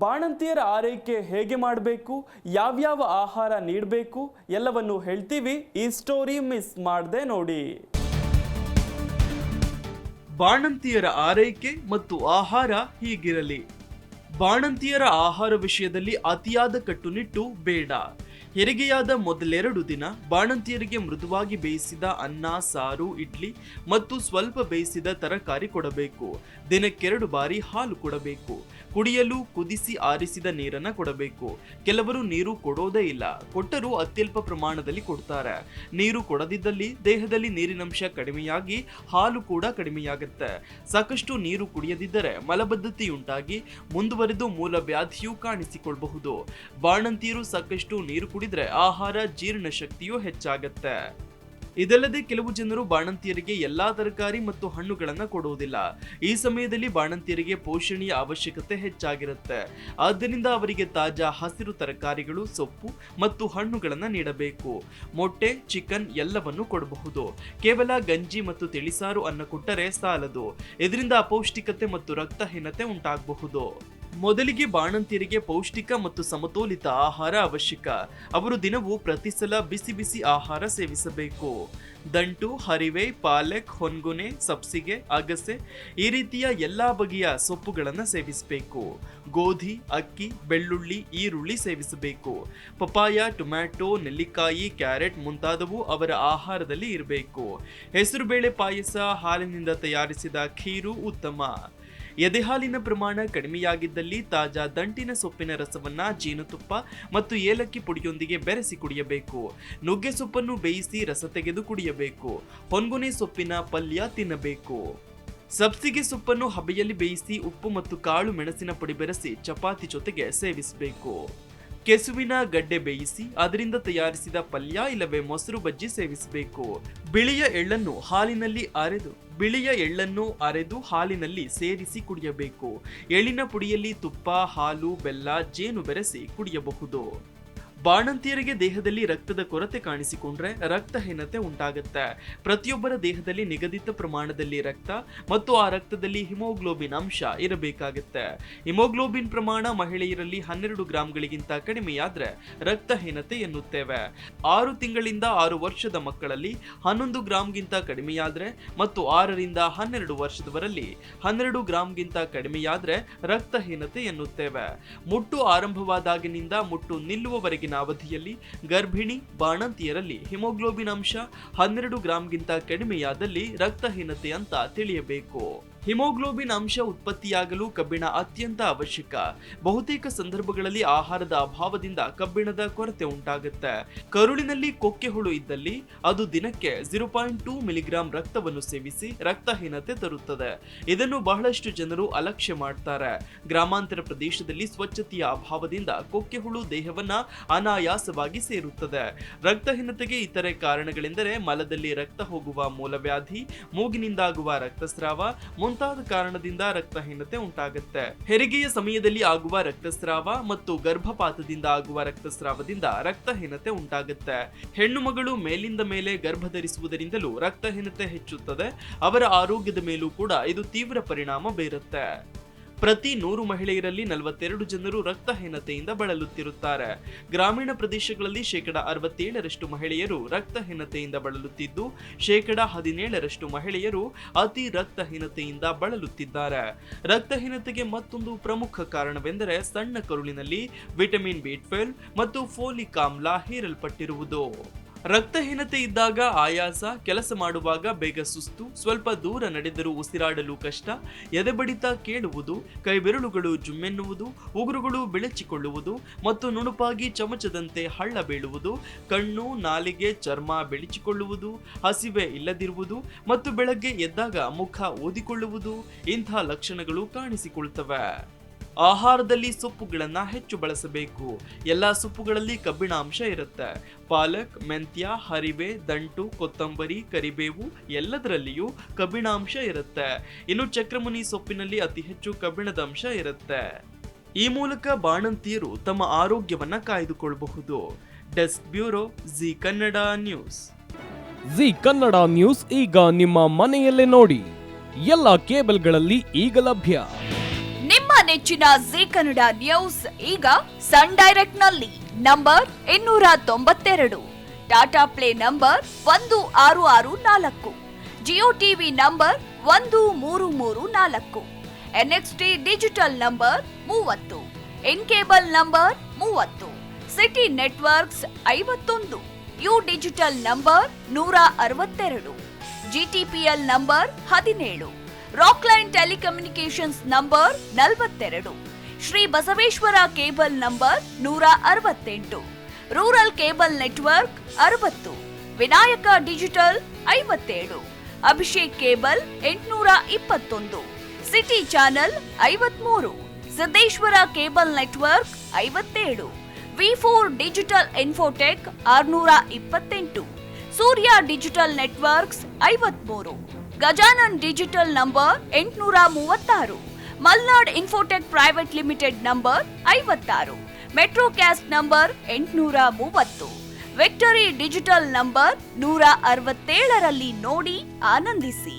ಬಾಣಂತಿಯರ ಆರೈಕೆ ಹೇಗೆ ಮಾಡಬೇಕು, ಯಾವ್ಯಾವ ಆಹಾರ ನೀಡಬೇಕು ಎಲ್ಲವನ್ನು ಹೇಳ್ತೀವಿ. ಈ ಸ್ಟೋರಿ ಮಿಸ್ ಮಾಡದೆ ನೋಡಿ. ಬಾಣಂತಿಯರ ಆರೈಕೆ ಮತ್ತು ಆಹಾರ ಹೀಗಿರಲಿ. ಬಾಣಂತಿಯರ ಆಹಾರ ವಿಷಯದಲ್ಲಿ ಅತಿಯಾದ ಕಟ್ಟುನಿಟ್ಟು ಬೇಡ. ಹೆರಿಗೆಯಾದ ಮೊದಲೆರಡು ದಿನ ಬಾಣಂತಿಯರಿಗೆ ಮೃದುವಾಗಿ ಬೇಯಿಸಿದ ಅನ್ನ, ಸಾರು, ಇಡ್ಲಿ ಮತ್ತು ಸ್ವಲ್ಪ ಬೇಯಿಸಿದ ತರಕಾರಿ ಕೊಡಬೇಕು. ದಿನಕ್ಕೆರಡು ಬಾರಿ ಹಾಲು ಕೊಡಬೇಕು. ಕುಡಿಯಲು ಕುದಿಸಿ ಆರಿಸಿದ ನೀರನ್ನ ಕೊಡಬೇಕು. ಕೆಲವರು ನೀರು ಕೊಡೋದೇ ಇಲ್ಲ, ಕೊಟ್ಟರೂ ಅತ್ಯಲ್ಪ ಪ್ರಮಾಣದಲ್ಲಿ ಕೊಡ್ತಾರೆ. ನೀರು ಕೊಡದಿದ್ದಲ್ಲಿ ದೇಹದಲ್ಲಿ ನೀರಿನಂಶ ಕಡಿಮೆಯಾಗಿ ಹಾಲು ಕೂಡ ಕಡಿಮೆಯಾಗುತ್ತೆ. ಸಾಕಷ್ಟು ನೀರು ಕುಡಿಯದಿದ್ದರೆ ಮಲಬದ್ಧತೆಯುಂಟಾಗಿ ಮುಂದುವರೆದು ಮೂಲ ವ್ಯಾಧಿಯು ಕಾಣಿಸಿಕೊಳ್ಳಬಹುದು. ಬಾಣಂತಿಯರು ಸಾಕಷ್ಟು ನೀರು ಕುಡಿದ್ರೆ ಆಹಾರ ಜೀರ್ಣ ಶಕ್ತಿಯು ಹೆಚ್ಚಾಗತ್ತೆ. ಇದಲ್ಲದೆ ಕೆಲವು ಜನರು ಬಾಣಂತಿಯರಿಗೆ ಎಲ್ಲಾ ತರಕಾರಿ ಮತ್ತು ಹಣ್ಣುಗಳನ್ನ ಕೊಡುವುದಿಲ್ಲ. ಈ ಸಮಯದಲ್ಲಿ ಬಾಣಂತಿಯರಿಗೆ ಪೋಷಣೆಯ ಅವಶ್ಯಕತೆ ಹೆಚ್ಚಾಗಿರುತ್ತೆ. ಆದ್ದರಿಂದ ಅವರಿಗೆ ತಾಜಾ ಹಸಿರು ತರಕಾರಿಗಳು, ಸೊಪ್ಪು ಮತ್ತು ಹಣ್ಣುಗಳನ್ನ ನೀಡಬೇಕು. ಮೊಟ್ಟೆ, ಚಿಕನ್ ಎಲ್ಲವನ್ನು ಕೊಡಬಹುದು. ಕೇವಲ ಗಂಜಿ ಮತ್ತು ತಿಳಿಸಾರು ಅನ್ನ ಕೊಟ್ಟರೆ ಸಾಲದು. ಇದರಿಂದ ಅಪೌಷ್ಟಿಕತೆ ಮತ್ತು ರಕ್ತಹೀನತೆ ಉಂಟಾಗಬಹುದು. ಮೊದಲಿಗೆ ಬಾಣಂತಿಯರಿಗೆ ಪೌಷ್ಟಿಕ ಮತ್ತು ಸಮತೋಲಿತ ಆಹಾರ ಅವಶ್ಯಕ. ಅವರು ದಿನವೂ ಪ್ರತಿ ಸಲ ಬಿಸಿ ಬಿಸಿ ಆಹಾರ ಸೇವಿಸಬೇಕು. ದಂಟು, ಹರಿವೆ, ಪಾಲಕ್, ಹೊನ್ಗುನೆ, ಸಬ್ಸಿಗೆ, ಅಗಸೆ ಈ ರೀತಿಯ ಎಲ್ಲಾ ಬಗೆಯ ಸೊಪ್ಪುಗಳನ್ನು ಸೇವಿಸಬೇಕು. ಗೋಧಿ, ಅಕ್ಕಿ, ಬೆಳ್ಳುಳ್ಳಿ, ಈರುಳ್ಳಿ ಸೇವಿಸಬೇಕು. ಪಪಾಯ, ಟೊಮ್ಯಾಟೊ, ನೆಲ್ಲಿಕಾಯಿ, ಕ್ಯಾರೆಟ್ ಮುಂತಾದವು ಅವರ ಆಹಾರದಲ್ಲಿ ಇರಬೇಕು. ಹೆಸರುಬೇಳೆ ಪಾಯಸ, ಹಾಲಿನಿಂದ ತಯಾರಿಸಿದ ಖೀರು ಉತ್ತಮ. ಎದೆಹಾಲಿನ ಪ್ರಮಾಣ ಕಡಿಮೆಯಾಗಿದ್ದಲ್ಲಿ ತಾಜಾ ದಂಟಿನ ಸೊಪ್ಪಿನ ರಸವನ್ನ ಜೇನುತುಪ್ಪ ಮತ್ತು ಏಲಕ್ಕಿ ಪುಡಿಯೊಂದಿಗೆ ಬೆರೆಸಿ ಕುಡಿಯಬೇಕು. ನುಗ್ಗೆ ಸೊಪ್ಪನ್ನು ಬೇಯಿಸಿ ರಸ ತೆಗೆದು ಕುಡಿಯಬೇಕು. ಹೊನ್ಗುನೆ ಸೊಪ್ಪಿನ ಪಲ್ಯ ತಿನ್ನಬೇಕು. ಸಬ್ಸಿಗೆ ಸೊಪ್ಪನ್ನು ಹಬೆಯಲ್ಲಿ ಬೇಯಿಸಿ ಉಪ್ಪು ಮತ್ತು ಕಾಳು ಮೆಣಸಿನ ಪುಡಿ ಬೆರೆಸಿ ಚಪಾತಿ ಜೊತೆಗೆ ಸೇವಿಸಬೇಕು. ಕೆಸುವಿನ ಗಡ್ಡೆ ಬೇಯಿಸಿ ಅದರಿಂದ ತಯಾರಿಸಿದ ಪಲ್ಯ ಇಲ್ಲವೇ ಮೊಸರು ಬಜ್ಜಿ ಸೇವಿಸಬೇಕು. ಬಿಳಿಯ ಎಳ್ಳನ್ನು ಅರೆದು ಹಾಲಿನಲ್ಲಿ ಸೇರಿಸಿ ಕುಡಿಯಬೇಕು. ಎಳ್ಳಿನ ಪುಡಿಯಲ್ಲಿ ತುಪ್ಪ, ಹಾಲು, ಬೆಲ್ಲ, ಜೇನು ಬೆರೆಸಿ ಕುಡಿಯಬಹುದು. ಬಾಣಂತಿಯರಿಗೆ ದೇಹದಲ್ಲಿ ರಕ್ತದ ಕೊರತೆ ಕಾಣಿಸಿಕೊಂಡ್ರೆ ರಕ್ತಹೀನತೆ ಉಂಟಾಗುತ್ತೆ. ಪ್ರತಿಯೊಬ್ಬರ ದೇಹದಲ್ಲಿ ನಿಗದಿತ ಪ್ರಮಾಣದಲ್ಲಿ ರಕ್ತ ಮತ್ತು ಆ ರಕ್ತದಲ್ಲಿ ಹಿಮೋಗ್ಲೋಬಿನ್ ಅಂಶ ಇರಬೇಕಾಗುತ್ತೆ. ಹಿಮೋಗ್ಲೋಬಿನ್ ಪ್ರಮಾಣ ಮಹಿಳೆಯರಲ್ಲಿ 12 ಗ್ರಾಂಗಳಿಗಿಂತ ಕಡಿಮೆಯಾದ್ರೆ ರಕ್ತಹೀನತೆ ಎನ್ನುತ್ತೇವೆ. 6 ತಿಂಗಳಿಂದ 6 ವರ್ಷದ ಮಕ್ಕಳಲ್ಲಿ 11 ಗ್ರಾಂಗಿಂತ ಕಡಿಮೆಯಾದ್ರೆ ಮತ್ತು 6 ರಿಂದ 12 ವರ್ಷದವರಲ್ಲಿ 12 ಗ್ರಾಂಗಿಂತ ಕಡಿಮೆಯಾದ್ರೆ ರಕ್ತಹೀನತೆ ಎನ್ನುತ್ತೇವೆ. ಮುಟ್ಟು ಆರಂಭವಾದಾಗಿನಿಂದ ಮುಟ್ಟು ನಿಲ್ಲುವವರೆಗಿನ ಅವಧಿಯಲ್ಲಿ ಗರ್ಭಿಣಿ ಬಾಣಂತಿಯರಲ್ಲಿ ಹಿಮೋಗ್ಲೋಬಿನ್ ಅಂಶ 12 ಗ್ರಾಂಗಿಂತ ಕಡಿಮೆಯಾದಲ್ಲಿ ರಕ್ತಹೀನತೆ ಅಂತ ತಿಳಿಯಬೇಕು. ಹಿಮೋಗ್ಲೋಬಿನ್ ಅಂಶ ಉತ್ಪತ್ತಿಯಾಗಲು ಕಬ್ಬಿಣ ಅತ್ಯಂತ ಅವಶ್ಯಕ. ಬಹುತೇಕ ಸಂದರ್ಭಗಳಲ್ಲಿ ಆಹಾರದ ಅಭಾವದಿಂದ ಕಬ್ಬಿಣದ ಕೊರತೆ ಉಂಟಾಗುತ್ತೆ. ಕರುಳಿನಲ್ಲಿ ಕೊಕ್ಕೆ ಹುಳು ಇದ್ದಲ್ಲಿ ಅದು ದಿನಕ್ಕೆ 0.2 ಮಿಲಿಗ್ರಾಂ ರಕ್ತವನ್ನು ಸೇವಿಸಿ ರಕ್ತಹೀನತೆ ತರುತ್ತದೆ. ಇದನ್ನು ಬಹಳಷ್ಟು ಜನರು ಅಲಕ್ಷ್ಯ ಮಾಡ್ತಾರೆ. ಗ್ರಾಮಾಂತರ ಪ್ರದೇಶದಲ್ಲಿ ಸ್ವಚ್ಛತೆಯ ಅಭಾವದಿಂದ ಕೊಕ್ಕೆ ಹುಳು ದೇಹವನ್ನ ಅನಾಯಾಸವಾಗಿ ಸೇರುತ್ತದೆ. ರಕ್ತಹೀನತೆಗೆ ಇತರೆ ಕಾರಣಗಳೆಂದರೆ ಮಲದಲ್ಲಿ ರಕ್ತ ಹೋಗುವ ಮೂಲವ್ಯಾಧಿ, ಮೂಗಿನಿಂದಾಗುವ ರಕ್ತಸ್ರಾವ ಮುಂತಾದ ಕಾರಣದಿಂದ ರಕ್ತಹೀನತೆ ಉಂಟಾಗುತ್ತೆ. ಹೆರಿಗೆಯ ಸಮಯದಲ್ಲಿ ಆಗುವ ರಕ್ತಸ್ರಾವ ಮತ್ತು ಗರ್ಭಪಾತದಿಂದ ಆಗುವ ರಕ್ತಸ್ರಾವದಿಂದ ರಕ್ತಹೀನತೆ ಉಂಟಾಗುತ್ತೆ. ಹೆಣ್ಣು ಮಗಳು ಮೇಲಿಂದ ಮೇಲೆ ಗರ್ಭ ಧರಿಸುವುದರಿಂದಲೂ ರಕ್ತಹೀನತೆ ಹೆಚ್ಚುತ್ತದೆ. ಅವರ ಆರೋಗ್ಯದ ಮೇಲೂ ಕೂಡ ಇದು ತೀವ್ರ ಪರಿಣಾಮ ಬೀರುತ್ತೆ. ಪ್ರತಿ 100 ಮಹಿಳೆಯರಲ್ಲಿ 42 ಜನರು ರಕ್ತಹೀನತೆಯಿಂದ ಬಳಲುತ್ತಿರುತ್ತಾರೆ. ಗ್ರಾಮೀಣ ಪ್ರದೇಶಗಳಲ್ಲಿ 67% ಮಹಿಳೆಯರು ರಕ್ತಹೀನತೆಯಿಂದ ಬಳಲುತ್ತಿದ್ದು 17% ಮಹಿಳೆಯರು ಅತಿ ರಕ್ತಹೀನತೆಯಿಂದ ಬಳಲುತ್ತಿದ್ದಾರೆ. ರಕ್ತಹೀನತೆಗೆ ಮತ್ತೊಂದು ಪ್ರಮುಖ ಕಾರಣವೆಂದರೆ ಸಣ್ಣ ಕರುಳಿನಲ್ಲಿ ವಿಟಮಿನ್ B12 ಮತ್ತು ಫೋಲಿಕ್ ಆಮ್ಲ ಹೀರಲ್ಪಟ್ಟಿರುವುದು. ರಕ್ತಹೀನತೆ ಇದ್ದಾಗ ಆಯಾಸ, ಕೆಲಸ ಮಾಡುವಾಗ ಬೇಗ ಸುಸ್ತು, ಸ್ವಲ್ಪ ದೂರ ನಡೆದರೂ ಉಸಿರಾಡಲು ಕಷ್ಟ, ಎದೆಬಡಿತ ಕೇಳುವುದು, ಕೈಬೆರಳುಗಳು ಜುಮ್ಮೆನ್ನುವುದು, ಉಗುರುಗಳು ಬೆಳಚಿಕೊಳ್ಳುವುದು ಮತ್ತು ನುಣುಪಾಗಿ ಚಮಚದಂತೆ ಹಳ್ಳ ಬೀಳುವುದು, ಕಣ್ಣು, ನಾಲಿಗೆ, ಚರ್ಮ ಬೆಳಚಿಕೊಳ್ಳುವುದು, ಹಸಿವೆ ಇಲ್ಲದಿರುವುದು ಮತ್ತು ಬೆಳಗ್ಗೆ ಎದ್ದಾಗ ಮುಖ ಊದಿಕೊಳ್ಳುವುದು ಇಂಥ ಲಕ್ಷಣಗಳು ಕಾಣಿಸಿಕೊಳ್ತವೆ. ಆಹಾರದಲ್ಲಿ ಸೊಪ್ಪುಗಳನ್ನ ಹೆಚ್ಚು ಬಳಸಬೇಕು. ಎಲ್ಲಾ ಸೊಪ್ಪುಗಳಲ್ಲಿ ಕಬ್ಬಿಣಾಂಶ ಇರುತ್ತೆ. ಪಾಲಕ್, ಮೆಂತ್ಯ, ಹರಿವೆ, ದಂಟು, ಕೊತ್ತಂಬರಿ, ಕರಿಬೇವು ಎಲ್ಲದರಲ್ಲಿಯೂ ಕಬ್ಬಿಣಾಂಶ ಇರುತ್ತೆ. ಇನ್ನು ಚಕ್ರಮುನಿ ಸೊಪ್ಪಿನಲ್ಲಿ ಅತಿ ಹೆಚ್ಚು ಕಬ್ಬಿಣದ ಅಂಶ ಇರುತ್ತೆ. ಈ ಮೂಲಕ ಬಾಣಂತಿಯರು ತಮ್ಮ ಆರೋಗ್ಯವನ್ನ ಕಾಯ್ದುಕೊಳ್ಳಬಹುದು. Desk bureau, Zee Kannada news. Zee Kannada news ಈಗ ನಿಮ್ಮ ಮನೆಯಲ್ಲೇ ನೋಡಿ. ಎಲ್ಲ ಕೇಬಲ್ಗಳಲ್ಲಿ ಈಗ ಲಭ್ಯ. ನಿಮ್ಮ ಮೆಚ್ಚಿನ ಜೀ ಕನ್ನಡ ನ್ಯೂಸ್ ಈಗ ಸನ್ ಡೈರೆಕ್ಟ್ ನಲ್ಲಿ number 292, Tata play number 1664, Jio TV number 1334, NXT digital number 30, N cable number 30, city networks 51, U digital number 162, GTPL number 17, Rockline telecommunications number 42, Shri Basaveshwara cable number 168, rural cable network 60, Vinayaka digital 57, Abhishek cable 821, city channel 53, Siddeshwara cable network 57, V4 digital Infotech 628, ಸೂರ್ಯ digital networks 53, Gajanan digital number 836, Malnad Infotech private limited number 56, Metrocast number 830, Victory Digital number 167ರಲ್ಲಿ ನೋಡಿ ಆನಂದಿಸಿ.